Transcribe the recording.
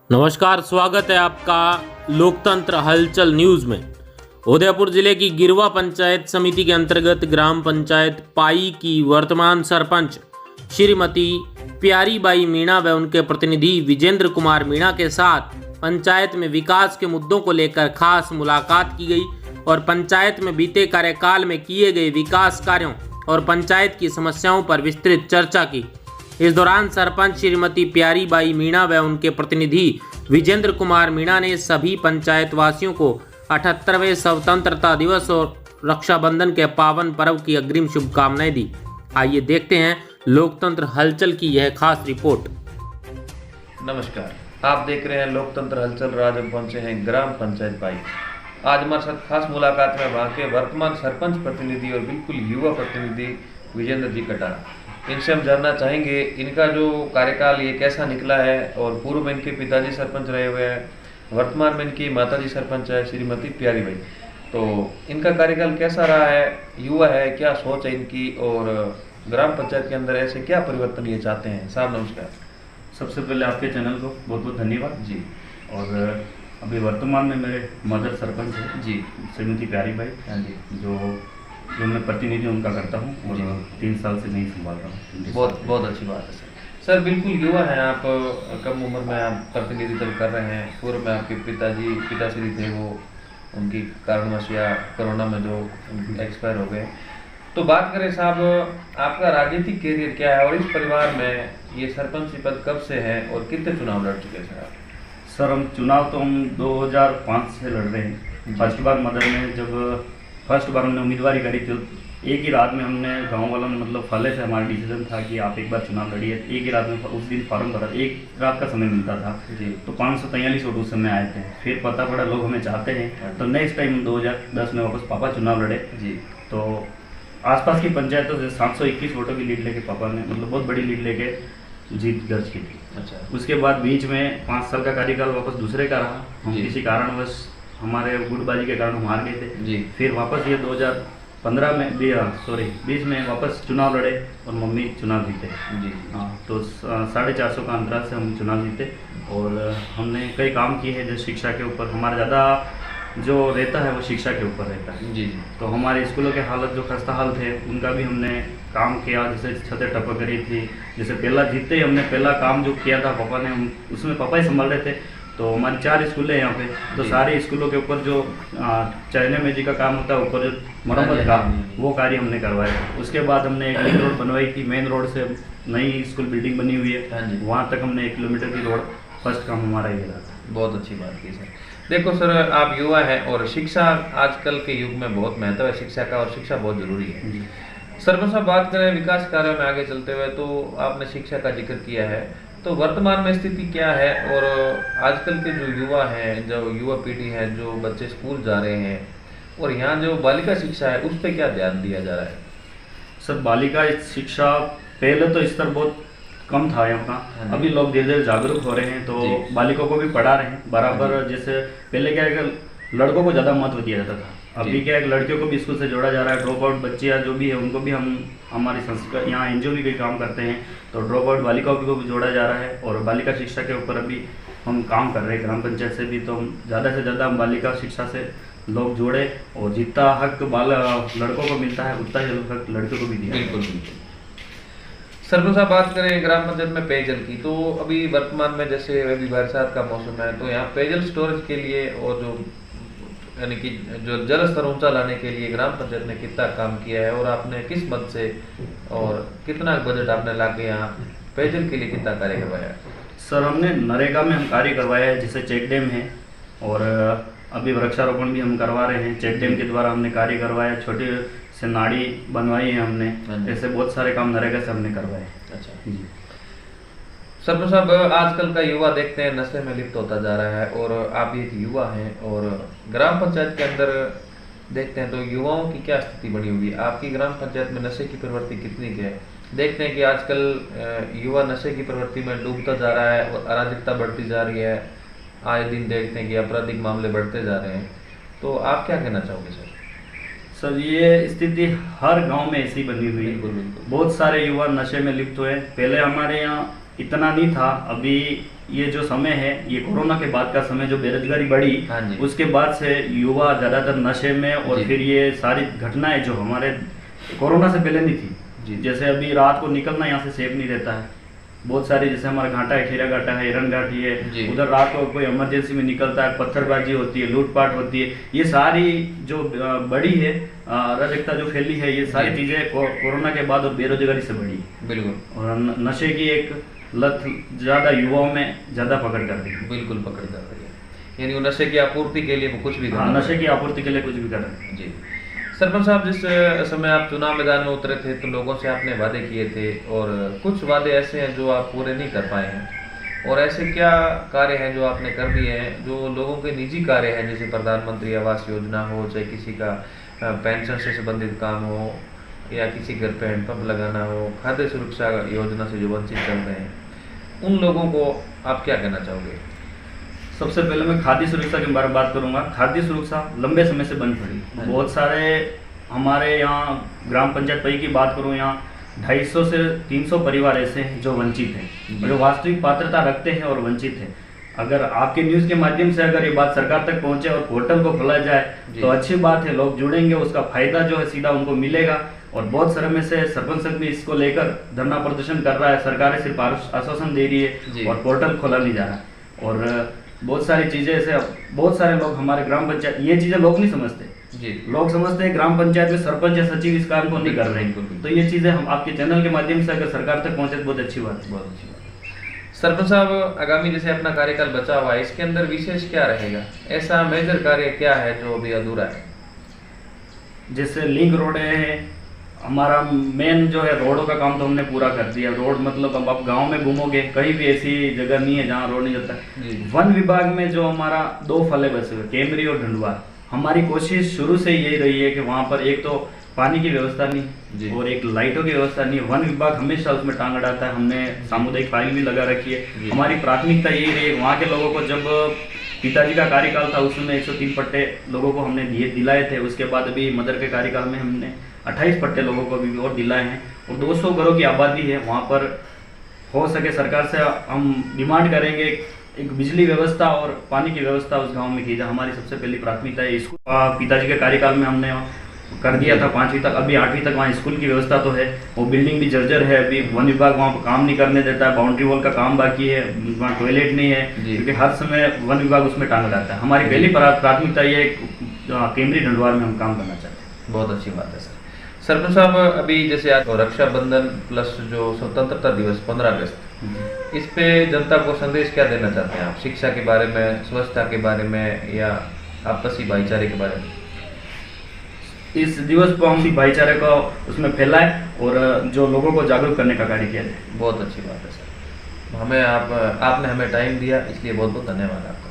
नमस्कार, स्वागत है आपका लोकतंत्र हलचल न्यूज में। उदयपुर जिले की गिरवा पंचायत समिति के अंतर्गत ग्राम पंचायत पाई की वर्तमान सरपंच श्रीमती प्यारीबाई मीणा व उनके प्रतिनिधि विजेंद्र कुमार मीणा के साथ पंचायत में विकास के मुद्दों को लेकर खास मुलाकात की गई और पंचायत में बीते कार्यकाल में किए गए विकास कार्यों और पंचायत की समस्याओं पर विस्तृत चर्चा की। इस दौरान सरपंच श्रीमती प्यारीबाई मीणा व उनके प्रतिनिधि विजेंद्र कुमार मीणा ने सभी पंचायत वासियों को 78वें स्वतंत्रता दिवस और रक्षाबंधन के पावन पर्व की अग्रिम शुभकामनाएं दी। आइए देखते हैं लोकतंत्र हलचल की यह खास रिपोर्ट। नमस्कार, आप देख रहे हैं लोकतंत्र हलचल। आज हम पहुंचे हैं ग्राम पंचायत पाई। आज हमारे साथ खास मुलाकात में वहाँ के वर्तमान सरपंच प्रतिनिधि और बिल्कुल युवा प्रतिनिधि विजेंद्र जी कटारा। इनसे हम जानना चाहेंगे इनका जो कार्यकाल ये कैसा निकला है और पूर्व में इनके पिताजी सरपंच रहे हुए हैं, वर्तमान में इनकी माताजी सरपंच है श्रीमती प्यारीबाई। तो इनका कार्यकाल कैसा रहा है, युवा है, क्या सोच है इनकी और ग्राम पंचायत के अंदर ऐसे क्या परिवर्तन ये चाहते हैं। साहब नमस्कार। सबसे पहले आपके चैनल को बहुत बहुत धन्यवाद जी। और अभी वर्तमान में मेरे मदर सरपंच है जी श्रीमती प्यारीबाई। हाँ जी। जो मैं प्रतिनिधि उनका करता हूँ और 3 साल से नहीं संभाल रहा हूँ। बहुत अच्छी बात है सर। बिल्कुल युवा हैं आप, कम उम्र में आप प्रतिनिधित्व कर रहे हैं। पूर्व में आपके पिताश्री थे, वो उनकी कारणवश या कोरोना में जो एक्सपायर हो गए। तो बात करें साहब, आपका राजनीतिक कैरियर क्या है और इस परिवार में ये सरपंच पद कब से है और कितने चुनाव लड़ चुके हैं आप? सर हम चुनाव तो हम 2005 से लड़ रहे हैं। फर्स्ट बार मदर में जब फर्स्ट बार हमने उम्मीदवारी करी थी, एक ही रात में हमने गांव वालों ने मतलब फले से हमारा डिसीजन था कि आप एक बार चुनाव लड़िए। एक ही रात में उस दिन फॉर्म भरा, एक रात का समय मिलता था जी। तो 543 वोट उस समय आए थे। फिर पता पड़ा लोग हमें चाहते हैं, तो नेक्स्ट टाइम 2010 में वापस पापा चुनाव लड़े जी। तो आसपास की पंचायतों से 721 वोटों की लीड लेके पापा ने मतलब बहुत बड़ी लीड लेके जीत दर्ज की थी। अच्छा। उसके बाद बीच में 5 साल का कार्यकाल वापस दूसरे का रहा। हम जी। किसी कारणवश हमारे गुटबाजी के कारण हम हार गए थे जी। फिर वापस ये 2015 में 20 में वापस चुनाव लड़े और मम्मी चुनाव जीते जी। हाँ, तो 450 का अंतराल से हम चुनाव जीते और हमने कई काम किए हैं। जो शिक्षा के ऊपर हमारा ज़्यादा जो रहता है वो शिक्षा के ऊपर रहता है जी। तो हमारे स्कूलों के हालत जो खस्ता हाल थे उनका भी हमने काम किया। जैसे छतें टपक रही थी, जैसे पहला जीतते ही हमने पहला काम जो किया था पापा ने, हम उसमें पापा ही संभाल रहे थे। तो हमारी 4 स्कूल है यहाँ पे, तो सारे स्कूलों के ऊपर जो चैने मेजी का काम होता है, ऊपर जो मरम्मत का वो कार्य हमने करवाया। उसके बाद हमने एक लिंक रोड बनवाई थी, मेन रोड से नई स्कूल बिल्डिंग बनी हुई है, वहाँ तक हमने 1 किलोमीटर की रोड फर्स्ट काम हमारा ये रहा था। बहुत अच्छी बात की सर। देखो सर, आप युवा हैं और शिक्षा आजकल के युग में बहुत महत्व है शिक्षा का और शिक्षा बहुत जरूरी है। सरपंच साहब, बात करें विकास कार्यों में आगे चलते हुए, तो आपने शिक्षा का जिक्र किया है, तो वर्तमान में स्थिति क्या है और आजकल के जो युवा हैं, जो युवा पीढ़ी है, जो बच्चे स्कूल जा रहे हैं और यहाँ जो बालिका शिक्षा है उस पर क्या ध्यान दिया जा रहा है? सर बालिका शिक्षा पहले तो स्तर बहुत कम था यहाँ का, अभी लोग धीरे धीरे जागरूक हो रहे हैं तो बालिकाओं को भी पढ़ा रहे हैं बराबर। जैसे पहले क्या है कि लड़कों को ज़्यादा महत्व दिया जाता था, अभी क्या है कि लड़कियों को भी स्कूल से जोड़ा जा रहा है। ड्रॉप आउट बच्चियाँ जो भी है उनको भी हम हमारी संस्था यहाँ एनजीओ भी कई काम करते हैं, तो ड्रॉप आउट बालिकाओं को भी जोड़ा जा रहा है और बालिका शिक्षा के ऊपर अभी हम काम कर रहे हैं ग्राम पंचायत से भी। तो हम ज़्यादा से ज़्यादा हम बालिका शिक्षा से लोग जोड़े और जितना हक लड़कों को मिलता है उतना ही हक लड़कियों को भी दिया। बिल्कुल बिल्कुल। सरपंच साहब, बात करें ग्राम पंचायत में पेयजल की, तो अभी वर्तमान में जैसे अभी बरसात का मौसम है तो यहाँ पेयजल स्टोरेज के लिए और जो यानी कि जो जल स्तर ऊंचा लाने के लिए ग्राम पंचायत ने कितना काम किया है और आपने किस मद से और कितना बजट आपने ला के यहाँ पेयजल के लिए कितना कार्य करवाया? सर हमने नरेगा में हम कार्य करवाया है, जैसे चेक डैम है और अभी वृक्षारोपण भी हम करवा रहे हैं। चेक डैम के द्वारा हमने कार्य करवाया, छोटे से नाड़ी बनवाई है हमने, ऐसे बहुत सारे काम नरेगा से हमने करवाए। अच्छा जी। सरपंच साहब, आजकल का युवा देखते हैं नशे में लिप्त होता जा रहा है और आप एक युवा हैं और ग्राम पंचायत के अंदर देखते हैं तो युवाओं की क्या स्थिति बनी हुई है? आपकी ग्राम पंचायत में नशे की प्रवृत्ति कितनी है? देखते हैं कि आजकल युवा नशे की प्रवृत्ति में डूबता जा रहा है और अराजकता बढ़ती जा रही है। आए दिन देखते हैं कि आपराधिक मामले बढ़ते जा रहे हैं, तो आप क्या कहना चाहोगे सर? सर ये स्थिति हर गांव में ऐसी बनी हुई है। बिल्कुल बिल्कुल। बहुत सारे युवा नशे में लिप्त हुए। पहले हमारे यहाँ इतना नहीं था। अभी ये जो समय है, ये कोरोना के बाद का समय, जो बेरोजगारी बढ़ी, हाँ जी। उसके बाद से युवा ज़्यादातर नशे में, और जी। फिर ये सारी घटनाएं जो हमारे कोरोना से पहले नहीं थी, जी। जैसे अभी रात को निकलना यहाँ से सेफ नहीं रहता है। बहुत सारी, जैसे हमारा घाटा है, खीरा घाटा है, हिरन घाटी जी। है, उधर रात को कोई इमरजेंसी में निकलता है, पत्थरबाजी होती है, लूटपाट होती है, ये सारी जो बड़ी है अराजकता जो फैली है, ये सारी जी। चीज़ें कोरोना के बाद और बेरोजगारी से बढ़ी है। बिल्कुल और नशे की एक लत ज़्यादा युवाओं में ज़्यादा पकड़ कर रही है। बिल्कुल पकड़ कर रही है, यानी वो नशे की आपूर्ति के लिए वो कुछ भी हाँ, करना नशे की आपूर्ति के लिए कुछ भी कर रहे हैं। जी। सरपंच साहब, जिस समय आप चुनाव मैदान में उतरे थे तो लोगों से आपने वादे किए थे, और कुछ वादे ऐसे हैं जो आप पूरे नहीं कर पाए हैं, और ऐसे क्या कार्य हैं जो आपने कर दिए हैं जो लोगों के निजी कार्य हैं, जैसे प्रधानमंत्री आवास योजना हो, चाहे किसी का पेंशन से संबंधित काम हो, या किसी घर पे हैंडपम्प लगाना हो, खाद्य सुरक्षा योजना से जो वंचित चल रहे हैं, उन लोगों को आप क्या कहना चाहोगे? सबसे पहले मैं खाद्य सुरक्षा के बारे में बात करूंगा। खाद्य सुरक्षा लंबे समय से बंद पड़ी। बहुत सारे हमारे यहाँ ग्राम पंचायत पई की बात करूँ, यहाँ 250 से 300 परिवार ऐसे हैं जो वंचित हैं, जो वास्तविक पात्रता रखते हैं और वंचित हैं। अगर आपके न्यूज़ के माध्यम से अगर ये बात सरकार तक पहुंचे और पोर्टल को खोला जाए तो अच्छी बात है, लोग जुड़ेंगे, उसका फायदा जो है सीधा उनको मिलेगा। और बहुत समय से सरपंच भी इसको लेकर धरना प्रदर्शन कर रहा है, सरकार सिर्फ आश्वासन दे रही है और पोर्टल खोला नहीं जा रहा। और बहुत सारी चीज़ें ऐसे, बहुत सारे लोग हमारे ग्राम पंचायत, ये चीज़ें लोग नहीं समझते जी। लोग समझते हैं ग्राम पंचायत में सरपंच या सचिव इस काम को नहीं कर रहे हैं। तो ये चीज़ें हम आपके चैनल के माध्यम से अगर सरकार तक पहुंचे तो बहुत अच्छी बात है। बहुत अच्छी बात है। सरपंच साहब, आगामी जैसे अपना कार्यकाल बचा हुआ है, इसके अंदर विशेष क्या रहेगा? ऐसा मेजर कार्य क्या है जो अभी अधूरा है? जैसे लिंक रोड है, हमारा मेन जो है रोडों का काम तो हमने पूरा कर दिया। रोड मतलब अब आप गांव में घूमोगे, कहीं भी ऐसी जगह नहीं है जहां रोड नहीं जाता। वन विभाग में जो हमारा 2 फले बसे हुए, केमरी और ढंडवा, हमारी कोशिश शुरू से यही रही है कि वहां पर एक तो पानी की व्यवस्था नहीं और एक लाइटों की व्यवस्था नहीं। वन विभाग हमेशा उसमें टांग अड़ाता है। हमने सामुदायिक फाइल भी लगा रखी है। हमारी प्राथमिकता यही रही है, वहाँ के लोगों को, जब पिताजी का कार्यकाल था उसमें 103 पट्टे लोगों को हमने दिलाए थे। उसके बाद अभी मदर के कार्यकाल में हमने 28 पट्टे लोगों को अभी और दिलाए हैं, और 200 घरों की आबादी है। वहाँ पर हो सके सरकार से हम डिमांड करेंगे एक बिजली व्यवस्था और पानी की व्यवस्था उस गांव में की जाए। हमारी सबसे पहली प्राथमिकता है। स्कूल पिताजी के कार्यकाल में हमने कर दिया था 5वीं तक, अभी 8वीं तक वहाँ स्कूल की व्यवस्था तो है, वो बिल्डिंग भी जर्जर है। अभी वन विभाग वहाँ पर काम नहीं करने देता है, बाउंड्री वॉल का काम बाकी है, वहाँ टॉयलेट नहीं है, क्योंकि हर समय वन विभाग उसमें टांग रहता है। हमारी पहली प्राथमिकता ये केमरी ढंडवार में हम काम करना चाहते हैं। बहुत अच्छी बात है सर। सरपंच साहब, अभी जैसे आज रक्षाबंधन प्लस जो स्वतंत्रता दिवस 15 अगस्त, इस पे जनता को संदेश क्या देना चाहते हैं आप? शिक्षा के बारे में, स्वच्छता के बारे में, या आपसी भाईचारे के बारे में? इस दिवस पर हम भाईचारे को उसमें फैलाएं और जो लोगों को जागरूक करने का कार्य किया जाए। बहुत अच्छी बात है सर। आपने हमें टाइम दिया, इसलिए बहुत बहुत धन्यवाद आपका।